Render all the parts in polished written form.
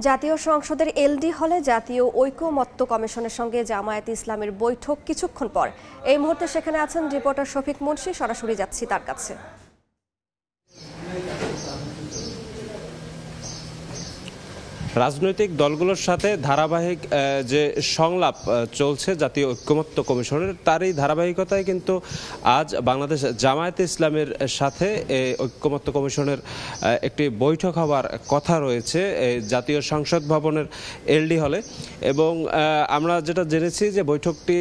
জাতীয় সংসদের এলডি হলে জাতীয় ঐকমত্য কমিশনের সঙ্গে জামায়াতে ইসলামের বৈঠক কিছুক্ষণ পর। এই মুহূর্তে সেখানে আছেন রিপোর্টার শফিক মুন্সি, সরাসরি যাচ্ছি তার কাছে। রাজনৈতিক দলগুলোর সাথে ধারাবাহিক যে সংলাপ চলছে জাতীয় ঐকমত্য কমিশনের, তারই ধারাবাহিকতায় কিন্তু আজ বাংলাদেশ জামায়াতে ইসলামের সাথে ঐকমত্য কমিশনের একটি বৈঠক হওয়ার কথা রয়েছে জাতীয় সংসদ ভবনের এলডি হলে। এবং আমরা যেটা জেনেছি যে বৈঠকটি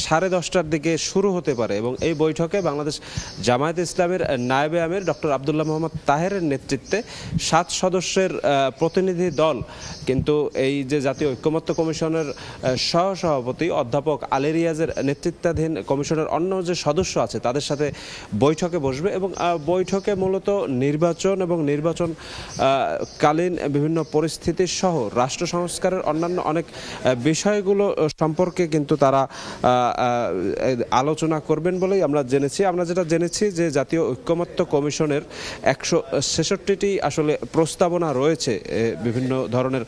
10:30টার দিকে শুরু হতে পারে এবং এই বৈঠকে বাংলাদেশ জামায়াতে ইসলামের নায়েবে আমির ডক্টর আব্দুল্লাহ মোহাম্মদ তাহেরের নেতৃত্বে 7 সদস্যের প্রতিনিধি দল কিন্তু এই যে জাতীয় ঐকমত্য কমিশনের সহসভাপতি অধ্যাপক আলী রিয়াজের নেতৃত্বাধীন কমিশনের অন্য যে সদস্য আছে তাদের সাথে বৈঠকে বসবে এবং বৈঠকে মূলত নির্বাচন এবং নির্বাচন কালীন বিভিন্ন পরিস্থিতি সহ রাষ্ট্র সংস্কারের অন্যান্য অনেক বিষয়গুলো সম্পর্কে কিন্তু তারা আলোচনা করবেন বলেই আমরা জেনেছি। আমরা যেটা জেনেছি যে জাতীয় ঐকমত্য কমিশনের 166টি আসলে প্রস্তাবনা রয়েছে বিভিন্ন ধরনের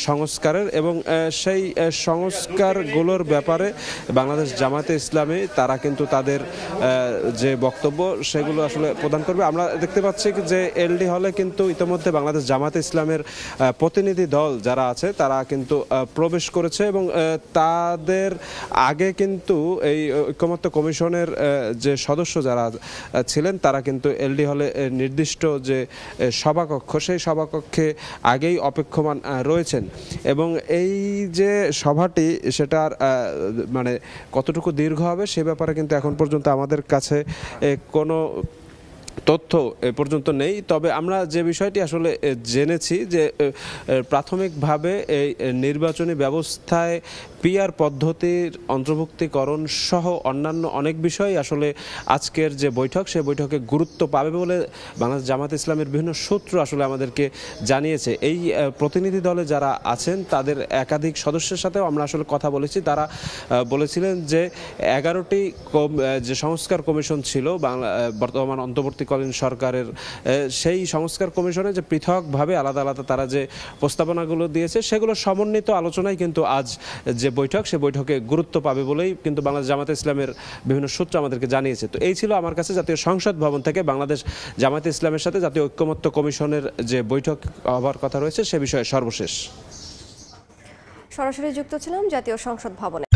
সংস্কারের এবং সেই সংস্কারগুলোর ব্যাপারে বাংলাদেশ জামায়াতে ইসলামী তারা কিন্তু তাদের যে বক্তব্য সেগুলো আসলে প্রদান করবে। আমরা দেখতে পাচ্ছি যে এলডি হলে কিন্তু ইতিমধ্যে বাংলাদেশ জামায়াতে ইসলামের প্রতিনিধি দল যারা আছে তারা কিন্তু প্রবেশ করেছে এবং তাদের আগে কিন্তু এই ঐকমত্য কমিশনের যে সদস্য যারা ছিলেন তারা কিন্তু এলডি হলে নির্দিষ্ট যে সভাকক্ষ সেই সভাকক্ষে আগেই অপেক্ষমান রয়েছেন এবং এই যে সভাটি সেটার মানে কতটুকু দীর্ঘ হবে সে ব্যাপারে কিন্তু এখন পর্যন্ত আমাদের কাছে কোনো তথ্য এ পর্যন্ত নেই। তবে আমরা যে বিষয়টি আসলে জেনেছি যে প্রাথমিকভাবে এই নির্বাচনী ব্যবস্থায় পিআর পদ্ধতির অন্তর্ভুক্তিকরণ সহ অন্যান্য অনেক বিষয় আসলে আজকের যে বৈঠক সে বৈঠকে গুরুত্ব পাবে বলে বাংলাদেশ জামায়াতে ইসলামের বিভিন্ন সূত্র আসলে আমাদেরকে জানিয়েছে। এই প্রতিনিধি দলে যারা আছেন তাদের একাধিক সদস্যের সাথেও আমরা আসলে কথা বলেছি। তারা বলেছিলেন যে 11টি যে সংস্কার কমিশন ছিল বর্তমান অন্তর্বর্তীকালীন সরকারের, সেই সংস্কার কমিশনে যে পৃথকভাবে আলাদা আলাদা তারা যে প্রস্তাবনাগুলো দিয়েছে সেগুলো সমন্বিত আলোচনায় কিন্তু আজ যে বৈঠক সে বৈঠকে গুরুত্ব পাবে বলেই কিন্তু বাংলাদেশ জামায়াতে ইসলামের বিভিন্ন সূত্র আমাদেরকে জানিয়েছে। তো এই ছিল আমার কাছে জাতীয় সংসদ ভবন থেকে বাংলাদেশ জামায়াতে ইসলামের সাথে জাতীয় ঐকমত্য কমিশনের যে বৈঠক হওয়ার কথা রয়েছে সে বিষয়ে সর্বশেষ। সরাসরি যুক্ত ছিলাম জাতীয় সংসদ ভবনে।